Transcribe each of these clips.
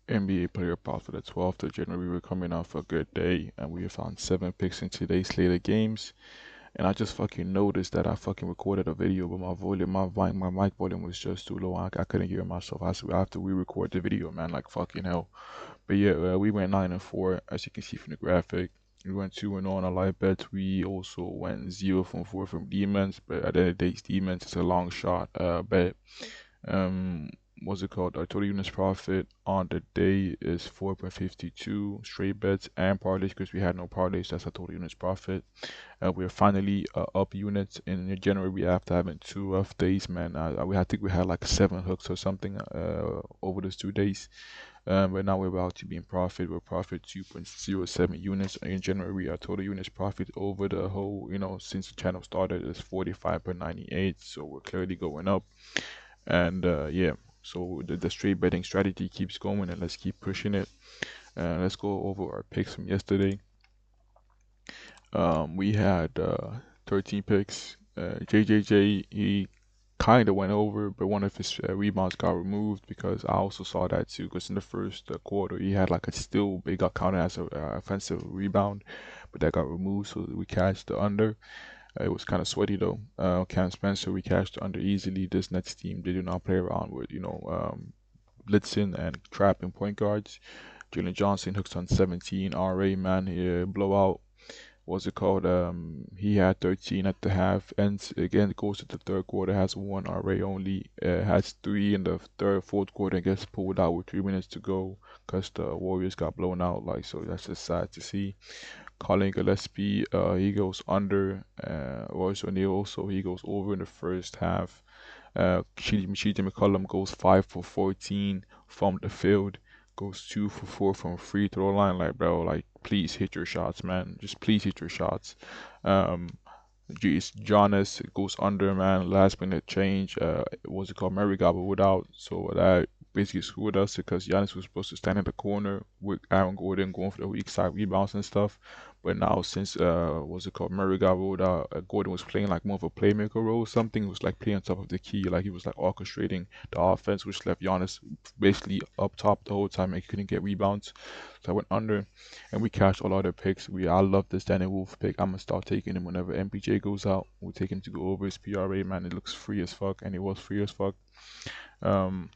NBA player props for the 12th of January. We're coming off a good day, and we found 7 picks in today's slate of games. And I just fucking noticed that I fucking recorded a video, but my mic volume was just too low. I couldn't hear myself. I have to re-record the video, man. Like fucking hell. But yeah, we went 9-4, as you can see from the graphic. We went 2-0 on our live bets. We also went 0 from 4 from demons, but at the end of the day, demons is a long shot bet. Um, what's it called? Our total units profit on the day is 4.52 straight bets and parlays because we had no parlays. That's our total units profit. We're finally up units in January. We after having 2 days, man. I think we had like 7 hooks or something over those 2 days. But now we're about to be in profit. We're profit 2.07 units in January. Our total units profit over the whole, since the channel started is 45.98. So we're clearly going up. And yeah, so the straight betting strategy keeps going, and let's keep pushing it. Let's go over our picks from yesterday. We had 13 picks. JJJ, he kind of went over, but one of his rebounds got removed because I also saw that too. Because in the first quarter, he had like a still, it got counted as an offensive rebound, but that got removed, so we cashed the under. It was kind of sweaty though. Cam Spencer, we cashed the under easily. This Nets team, they do not play around with, blitzing and trapping point guards. Jalen Johnson hooks on 17 RA, man, here blowout. What's it called? He had 13 at the half, and again goes to the third quarter, has 1 RA only, has 3 in the fourth quarter, and gets pulled out with 3 minutes to go because the Warriors got blown out. Like, so that's just sad to see. Colin Gillespie, he goes under. Royce O'Neal also, he goes over in the first half. CJ McCollum goes 5 for 14 from the field, goes 2 for 4 from free throw line. Like, bro, like, please hit your shots, man. Just please hit your shots. Um, Giannis goes under, man. Last minute change. What's it called? Murray got ruled out, so that basically screwed us because Giannis was supposed to stand in the corner with Aaron Gordon going for the weak side rebounds and stuff. But now since what's it called? Murray got ruled out. Gordon was playing like more of a playmaker role. Something he was like playing on top of the key, like he was like orchestrating the offense, which left Giannis basically up top the whole time and he couldn't get rebounds. So I went under, and we cashed all other picks. I love this Danny Wolf pick. I'm gonna start taking him whenever MPJ goes out. We'll take him to go over his PRA, man. It looks free as fuck, and it was free as fuck. Um,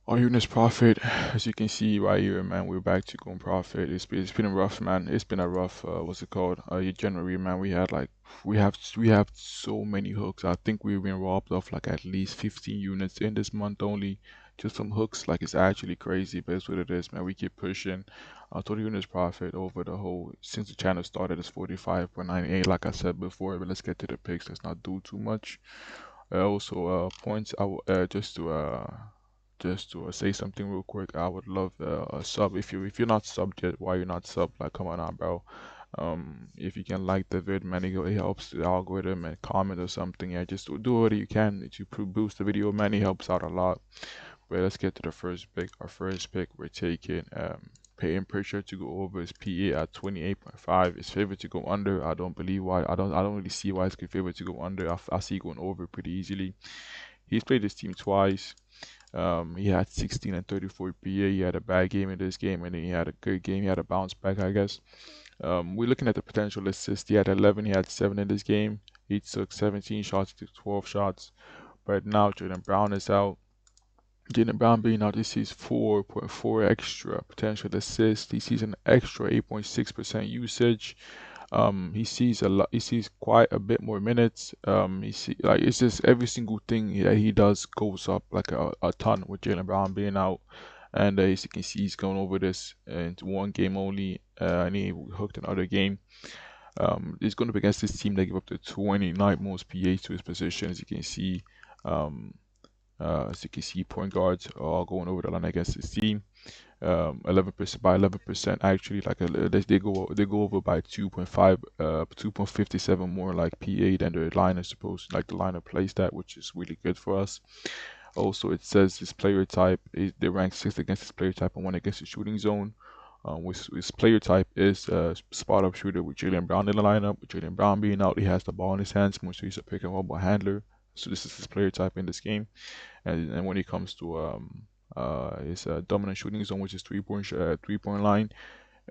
our units profit, as you can see right here, man, we're back to going profit. It's been a rough, man. It's been a rough, what's it called? January, man. We have so many hooks. I think we've been robbed of like at least 15 units in this month only. Just some hooks, like it's actually crazy, but it's what it is, man. We keep pushing. Our total units profit over the whole since the channel started is 45.98, like I said before. But let's get to the picks. Let's not do too much. Also, points. Just to say something real quick, I would love a sub. If you're not subbed yet, why you're not subbed? Like, come on now, bro. If you can like the vid, man, it helps the algorithm and comment or something. Yeah, just do what you can to boost the video, man. It helps out a lot. But let's get to the first pick. Our first pick, we're taking Peyton Pritchard to go over his PA at 28.5. It's favored to go under. I don't believe why. I don't really see why it's favored to go under. I see going over pretty easily. He's played this team twice. He had 16 and 34 PA. He had a bad game in this game, and then he had a good game. He had a bounce back, I guess. We're looking at the potential assist. He had 11. He had 7 in this game. He took 17 shots to 12 shots. But now Jordan Brown is out. Jalen Brown being out, he sees 4.4 extra potential assists. He sees an extra 8.6% usage. He sees a lot. He sees quite a bit more minutes. He see like it's just every single thing that he does goes up like a ton with Jalen Brown being out. And as you can see, he's going over this in one game only, and he hooked another game. He's going up against this team that give up the 29th most PA to his position, as you can see. Um, point guards are all going over the line against his team. 11% by 11% actually, like they go over by 2.5, 2.57 more like PA than the line is supposed to, like the line plays that, which is really good for us. Also, it says his player type is they rank 6th against his player type and 1 against the shooting zone. His player type is spot up shooter with Jalen Brown in the lineup. With Jalen Brown being out, he has the ball in his hands more, so he's a pick and roll handler. So this is his player type in this game. And when it comes to His dominant shooting zone, which is 3 point line.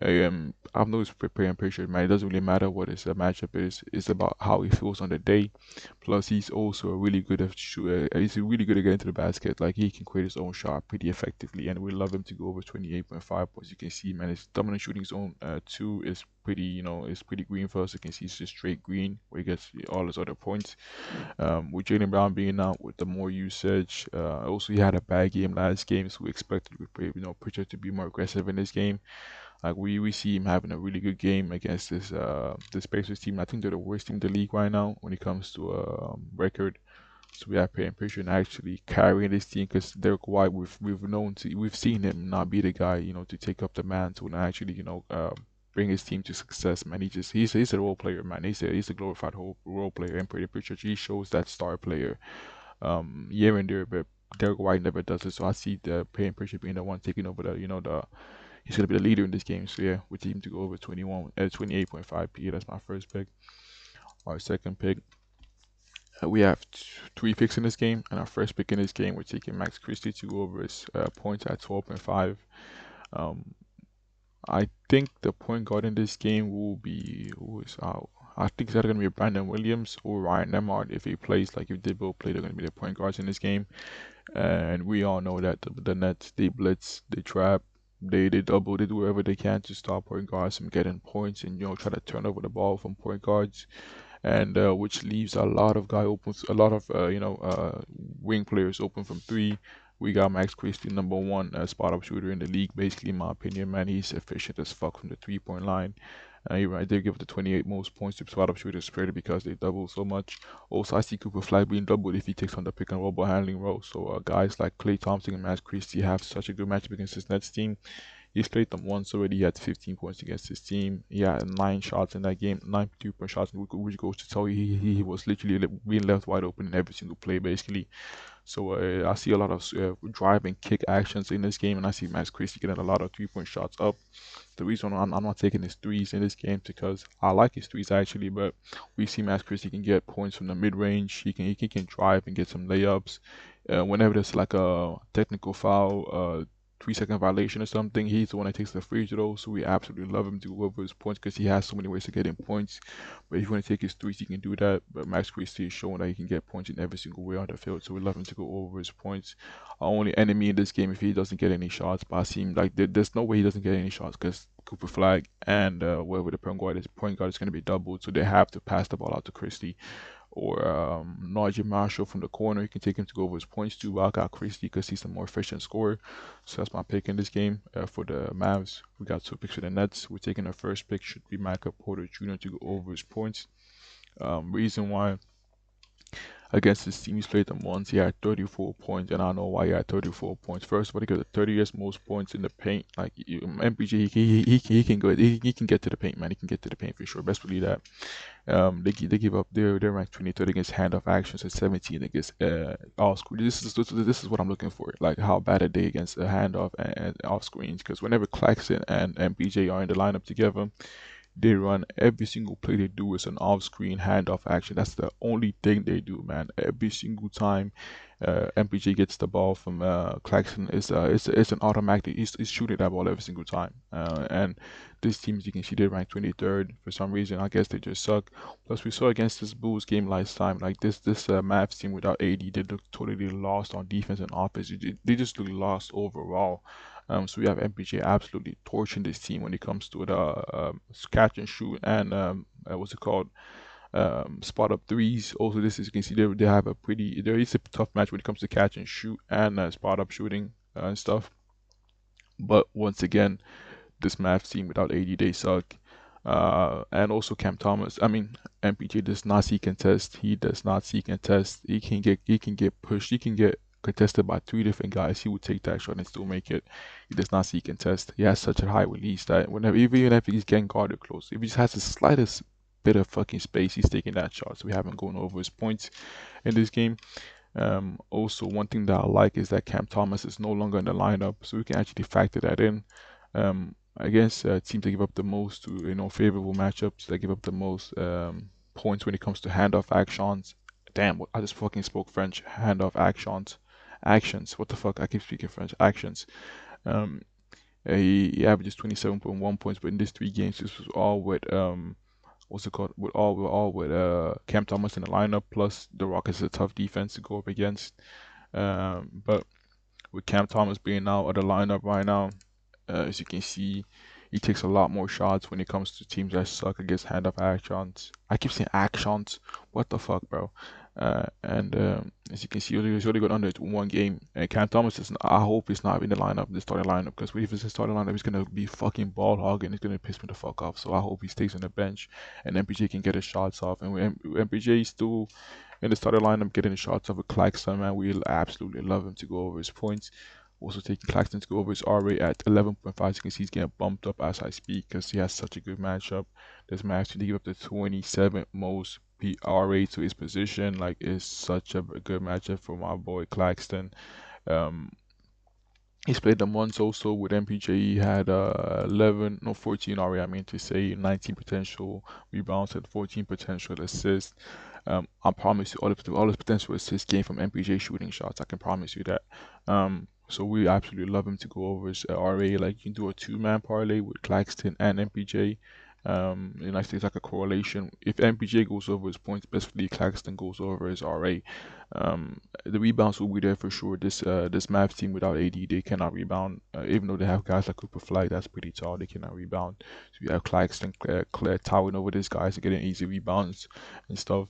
I've noticed preparing pressure, man. It doesn't really matter what his matchup is. It's about how he feels on the day. Plus, he's also a really good at he's really good at getting to the basket. Like he can create his own shot pretty effectively, and we love him to go over 28.5 points. You can see, man, his dominant shooting zone two is pretty, is pretty green for us. You can see it's just straight green where he gets all his other points. With Jaylen Brown being out with the more usage, also he had a bad game last game, so we expected Pritchard to be more aggressive in this game. Like we see him having a really good game against this Pacers team. I think they're the worst team in the league right now when it comes to record. So we are paying pressure actually carrying this team because Derek White we've seen him not be the guy to take up the mantle and actually bring his team to success. Man, he's a role player, man. He's a glorified role player, and pretty Pritchard he shows that star player here and there, but Derek White never does it. So I see the paying pressure being the one taking over the he's gonna be the leader in this game. So yeah, we team to go over 28.5 p. That's my first pick. Our second pick, we have three picks in this game, and our first pick in this game, we're taking Max Christie to go over his points at 12.5. Um, I think the point guard in this game will be who is out. I think it's either gonna be Brandon Williams or Ryan Nemhard if he plays. Like if they both play, they're gonna be the point guards in this game. And we all know that the Nets they blitz, they trap, they double, they do whatever they can to stop point guards from getting points and try to turn over the ball from point guards, and which leaves a lot of wing players open from three. We got Max Christie, number one spot up shooter in the league, basically in my opinion, man. He's efficient as fuck from the 3 point line. You're right, they give the 28 most points to spot up shooters purely because they double so much. Also, I see Cooper Flag being doubled if he takes on the pick and roll ball handling role. So guys like Klay Thompson and Max Christie have such a good matchup against this Nets team. He's played them once already. He had 15 points against his team. He had 9 shots in that game, 9 3-point shots, which goes to tell you he was literally being left wide open in every single play, basically. So I see a lot of drive and kick actions in this game, and I see Max Christie getting a lot of 3 point shots up. The reason I'm not taking his threes in this game is because I like his threes actually, but we see Max Christie can get points from the mid range. He can drive and get some layups. Whenever there's like a technical foul, 3 second violation or something, he's the one that takes the free throw. So we absolutely love him to go over his points because he has so many ways to get in points. But if you want to take his threes, he can do that. But Max Christie is showing that he can get points in every single way on the field. So we love him to go over his points. Our only enemy in this game if he doesn't get any shots, but I seem like there's no way he doesn't get any shots because Cooper Flag and whoever the point guard is going to be doubled. So they have to pass the ball out to Christie or Najee Marshall from the corner. You can take him to go over his points too. But I got Christie because he's a more efficient scorer. So that's my pick in this game for the Mavs. We got 2 picks for the Nets. We're taking the first pick should be Michael Porter Jr. to go over his points. Reason why against his team, he's played them once. He had 34 points, and I know why he had 34 points. First of all, he got the 30th most points in the paint. Like MPG, he can go, he can get to the paint, man. He can get to the paint for sure. Best believe that. They give up. They're ranked 23rd against handoff actions and 17 against off screen. This is what I'm looking for. Like how bad are they against a handoff and off screens? Because whenever Claxton and MPJ are in the lineup together, they run every single play they do is an off-screen handoff action. That's the only thing they do, man. Every single time MPJ gets the ball from Claxton, it's an automatic. He's shooting that ball every single time. And this team, as you can see, they ranked 23rd for some reason. I guess they just suck. Plus, we saw against this Bulls game last time, like this Mavs team without AD, they look totally lost on defense and offense. They just look lost overall. So we have MPJ absolutely torching this team when it comes to the catch and shoot and what's it called? Spot up threes. Also, this is you can see they have a pretty there is a tough match when it comes to catch and shoot and spot up shooting and stuff. But once again, this Mavs team without AD they suck. And also Cam Thomas. I mean, MPJ does not see contest. He does not see contest. He can get pushed. He can get contested by 3 different guys. He would take that shot and still make it. He does not see contest. He has such a high release that whenever even if he's getting guarded close, if he just has the slightest bit of fucking space, he's taking that shot. So we haven't gone over his points in this game. Also, one thing that I like is that Cam Thomas is no longer in the lineup, so we can actually factor that in. Against teams that give up the most to favorable matchups, that give up the most points when it comes to handoff actions. Damn, I just fucking spoke French. Handoff actions, actions. What the fuck? I keep speaking French. Actions. Um, he averages 27.1 points, but in these 3 games, this was all with what's it called? With Cam Thomas in the lineup. Plus, the Rockets is a tough defense to go up against. But with Cam Thomas being out of the lineup right now, as you can see, he takes a lot more shots when it comes to teams that suck against hand-up actions. I keep saying actions. What the fuck, bro? And as you can see, he's only got under 1 game. And Cam Thomas is. I hope he's not in the lineup, the starting lineup, because if he's in the starting lineup, he's gonna be fucking ball hogging. He's gonna piss me the fuck off. So I hope he stays on the bench, and MPJ can get his shots off. And when MPJ is still in the starting lineup, getting the shots off with Claxton, man, we absolutely love him to go over his points. Also taking Claxton to go over his R rate at 11.5. You can see he's getting bumped up as I speak because he has such a good matchup. This match to give up the 27th most PR rate to his position. Like, it's such a good matchup for my boy Claxton. Um, He's played them once also with MPJ. He had 11, no 14 RA, I mean to say 19 potential rebounds and 14 potential assists. I promise you, all his potential assists came from MPJ shooting shots. I can promise you that. So we absolutely love him to go over his RA. Like, you can do a two-man parlay with Claxton and MPJ. And I think it's like a correlation. If MPJ goes over his points, basically Claxton goes over his RA. The rebounds will be there for sure. This Mavs team without AD, they cannot rebound. Even though they have guys like Cooper Flight, that's pretty tall, they cannot rebound. So you have Claxton, Claire towering over these guys and getting easy rebounds and stuff.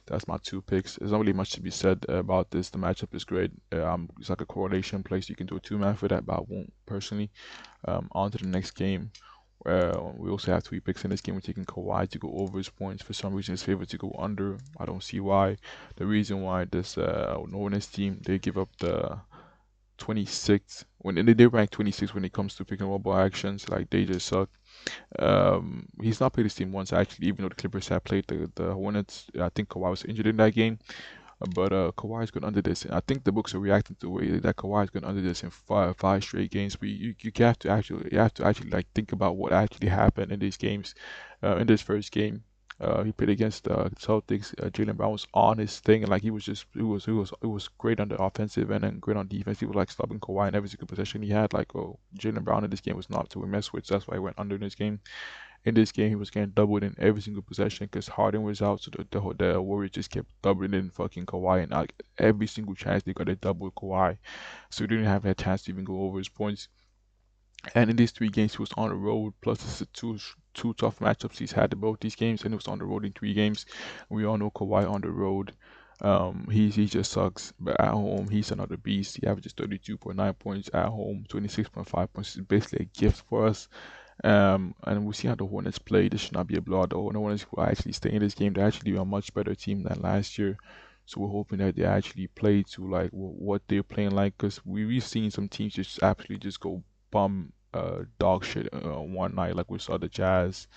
That's my 2 picks. There's not really much to be said about this. The matchup is great. It's like a correlation place. You can do a two-man for that, but I won't personally. On to the next game. We also have 3 picks in this game. We're taking Kawhi to go over his points. For some reason, it's favored to go under. I don't see why. The reason why this Hornets team, they give up the 26 when they rank 26 when it comes to pick and roll ball actions. Like, they just suck. He's not played this team once actually, even though the Clippers have played the Hornets. I think Kawhi was injured in that game. But Kawhi's gone under this. And I think the books are reacting to the way that Kawhi's gone under this in five straight games. But you have to actually like think about what actually happened in these games. In this first game, he played against Celtics. Jaylen Brown was on his thing, and like he was great on the offensive end and great on defense. He was like stopping Kawhi in every single possession he had. Like, oh, Jaylen Brown in this game was not to mess with. So that's why he went under in this game. In this game, he was getting doubled in every single possession because Harden was out, so the Warriors just kept doubling in fucking Kawhi, and like every single chance they got to double Kawhi, so he didn't have a chance to even go over his points. And in these 3 games, he was on the road. Plus, this is two tough matchups he's had in both these games, and he was on the road in 3 games. We all know Kawhi on the road. He just sucks. But at home, he's another beast. He averages 32.9 points at home, 26.5 points. It's basically a gift for us. And we'll see how the Hornets play. This should not be a blowout. The Hornets will actually stay in this game. They're actually a much better team than last year. So we're hoping that they actually play to like what they're playing like. Because we've seen some teams just absolutely just go bum dog shit one night. Like we saw the Jazz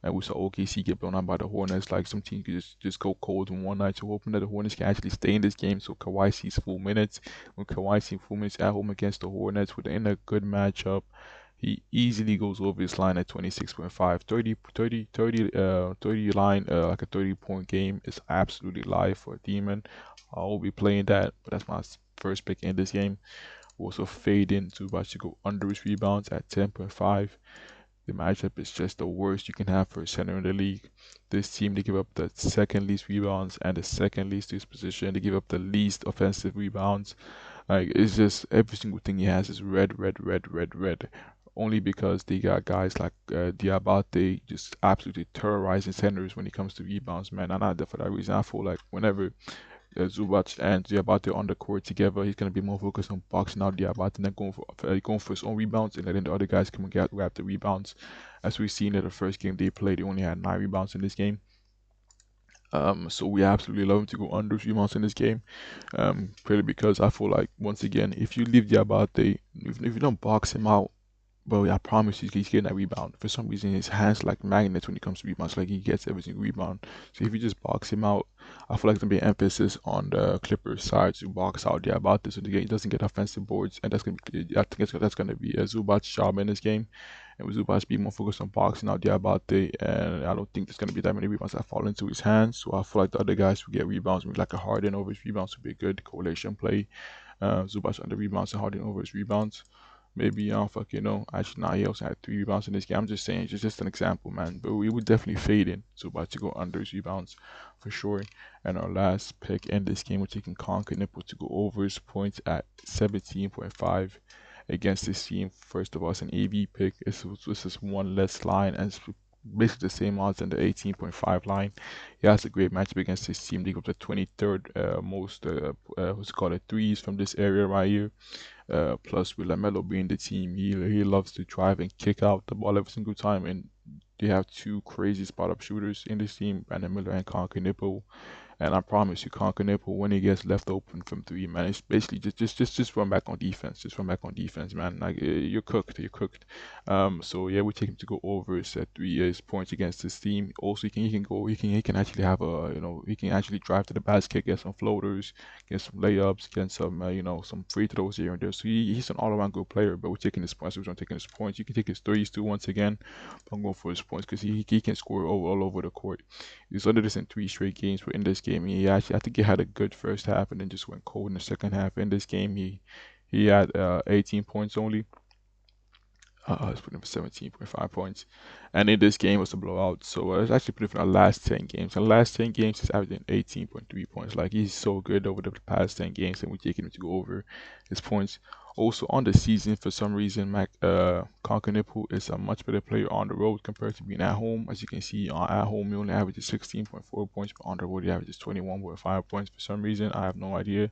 and we saw OKC get blown out by the Hornets. Like some teams could just go cold in one night. So we're hoping that the Hornets can actually stay in this game. So Kawhi sees full minutes. When Kawhi sees full minutes at home against the Hornets, within a good matchup, he easily goes over his line at 26.5. 30 line, like a 30-point game is absolutely live for a Demon. I will be playing that, but that's my first pick in this game. We'll also fade into about to go under his rebounds at 10.5. The matchup is just the worst you can have for a center in the league. This team, they give up the second least rebounds and the second least to his position. They give up the least offensive rebounds. Like, it's just every single thing he has is red, red, red, red, red. Only because they got guys like Diabate just absolutely terrorizing centers when it comes to rebounds, man. And for that reason, I feel like whenever Zubac and Diabate on the court together, he's gonna be more focused on boxing out Diabate and then going for his own rebounds and letting the other guys come and grab the rebounds. As we've seen in the first game they played, they only had 9 rebounds in this game. So we absolutely love him to go under 3 months in this game. Purely because I feel like once again, if you leave Diabate, if you don't box him out, but I promise you, he's getting that rebound. For some reason, his hands like magnets when it comes to rebounds. Like, he gets every single rebound. So if you just box him out, I feel like there's gonna be an emphasis on the Clippers side to box out Diabate so he doesn't get offensive boards, and that's gonna be. I think that's gonna be a Zubac's job in this game. And with Zubac being more focused on boxing out Diabate, and I don't think there's gonna be that many rebounds that fall into his hands. So I feel like the other guys who get rebounds, like a Harden over his rebounds, would be a good correlation play. Zubac under rebounds and Harden over his rebounds. Maybe I don't fucking know. Actually, nah, he also had 3 rebounds in this game. I'm just saying, just an example, man. But we would definitely fade in Zubac to go under his rebounds for sure. And our last pick in this game, we're taking Conker Nipple to go over his points at 17.5 against this team. First of all, it's an AB pick. This is one less line, and it's basically the same odds in the 18.5 line. He has a great matchup against this team. They got the 23rd most, what's it called, threes from this area right here. Plus, with LaMelo being the team, he loves to drive and kick out the ball every single time. And they have two crazy spot up shooters in this team, Brandon Miller and Conker Nipple. And I promise you, Conker Nipple, when he gets left open from three, man, it's basically just run back on defense. Just run back on defense, man. Like you're cooked, you're cooked. So yeah, we take him to go over his 3 years points against this team. Also, he can actually have a he can actually drive to the basket, get some floaters, get some layups, get some some free throws here and there. So he's an all around good player. But we're taking his points. We're taking his points. You can take his threes too once again. I'm going for his points because he can score all over the court. He's under this in 3 straight games, but in this game, he actually I think he had a good first half and then just went cold in the second half. In this game, he had 18 points only. It's putting for 17.5 points. And in this game, it was a blowout. So it's actually pretty for the last 10 games. In the last 10 games, he's averaging 18.3 points. Like, he's so good over the past 10 games, and we're taking him to go over his points. Also, on the season, for some reason, Konkanipu is a much better player on the road compared to being at home. As you can see, at home, he only averages 16.4 points, but on the road, he averages 21.5 points for some reason. I have no idea.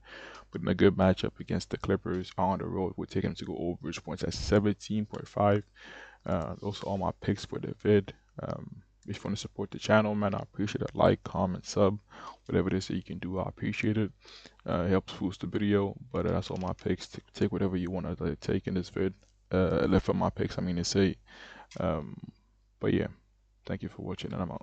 But in a good matchup against the Clippers on the road, we'll take him to go over his points at 17.5. Those are all my picks for the vid. If you want to support the channel, man, I appreciate it. Like, comment, sub, whatever it is that you can do, I appreciate it. It helps boost the video. But that's all my picks. Take whatever you want to take in this vid. Left from my picks, I mean to say. But yeah, thank you for watching, and I'm out.